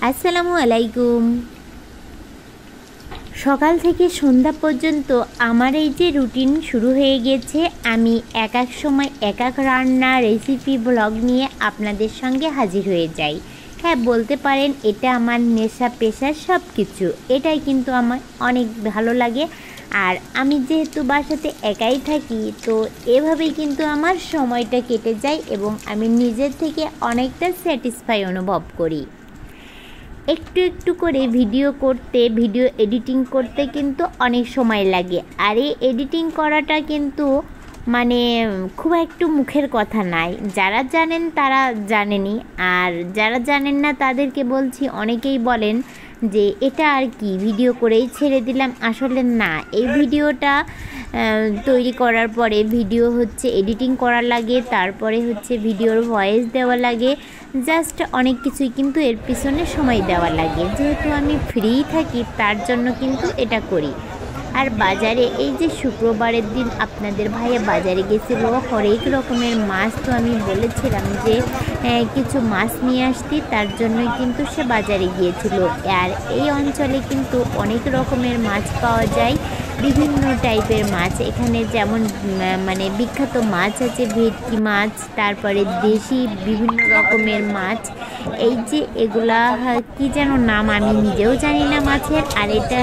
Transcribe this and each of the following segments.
আসসালামু আলাইকুম। সকাল থেকে সন্ধ্যা পর্যন্ত আমার এই যে রুটিন শুরু হয়ে গেছে। আমি এক এক সময় এক এক রান্না রেসিপি ব্লগ নিয়ে আপনাদের সঙ্গে হাজির হয়ে যাই। হ্যাঁ, বলতে পারেন এটা আমার নেশা পেশার সব কিছু। এটাই কিন্তু আমার অনেক ভালো লাগে। আর আমি যেহেতু বাসাতে একাই থাকি, তো এভাবেই কিন্তু আমার সময়টা কেটে যায় এবং আমি নিজের থেকে অনেকটা স্যাটিসফাই অনুভব করি। একটু একটু করে ভিডিও এডিটিং করতে কিন্তু অনেক সময় লাগে। আর এই এডিটিং করাটা কিন্তু মানে খুব একটু মুখের কথা নাই। যারা জানেন তারা জানেনই, আর যারা জানেন না তাদেরকে বলছি। অনেকেই বলেন যে এটা আর কি, ভিডিও করেই ছেড়ে দিলাম। আসলে না, এই ভিডিওটা তৈরি করার পরে ভিডিও এডিটিং করা লাগে, তারপরে ভিডিওর ভয়েস দেওয়া লাগে, জাস্ট অনেক কিছুই কিন্তু এর পিছনে সময় দেওয়া লাগে। যেহেতু আমি ফ্রি থাকি তার জন্য কিন্তু এটা করি। আর বাজারে এই যে শুক্রবারের দিন আপনাদের ভাইয়া বাজারে গেছিলো হরেক রকমের মাছ, তো আমি বলেছিলাম যে কিছু মাছ নিয়ে আসতি, তার জন্যই কিন্তু সে বাজারে গিয়েছিল। আর এই অঞ্চলে কিন্তু অনেক রকমের মাছ পাওয়া যায়, বিভিন্ন টাইপের মাছ। এখানে যেমন মানে বিখ্যাত মাছ আছে ভেটকি মাছ, তারপরে দেশি বিভিন্ন রকমের মাছ। এই যে এগুলা কি যেন নাম, আমি নিজেও জানি না মাছের। আর এটা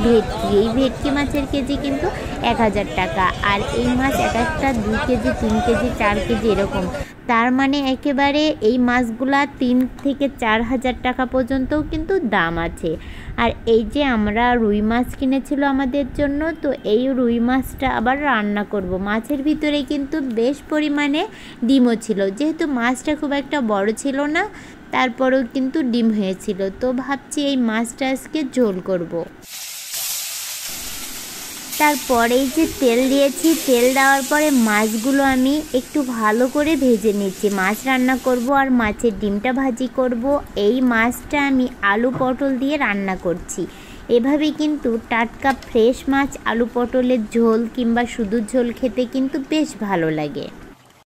ভেটকি। এই ভেটকি মাছের কেজি কিন্তু 1000 টাকা। আর এই মাছ এক একটা 2 কেজি 3 কেজি 4 কেজি এরকম। তার মানে একেবারে এই মাছগুলা 3 থেকে 4000 টাকা পর্যন্তও কিন্তু দাম আছে। আর এই যে আমরা রুই মাছ কিনেছিল আমাদের জন্য, তো এই রুই মাছটা আবার রান্না করব। মাছের ভিতরে কিন্তু বেশ পরিমাণে ডিমও ছিল। যেহেতু মাছটা খুব একটা বড় ছিল না, তারপরেও কিন্তু ডিম হয়েছিল। তো ভাবছি এই মাছটা আজকে ঝোল করব। তারপরে এই যে তেল দিয়েছি, তেল দেওয়ার পরে মাছগুলো আমি একটু ভালো করে ভেজে নিচ্ছি। মাছ রান্না করব আর মাছের ডিমটা ভাজি করব। এই মাছটা আমি আলু পটল দিয়ে রান্না করছি। এভাবেই কিন্তু টাটকা ফ্রেশ মাছ আলু পটলের ঝোল কিংবা শুধু ঝোল খেতে কিন্তু বেশ ভালো লাগে।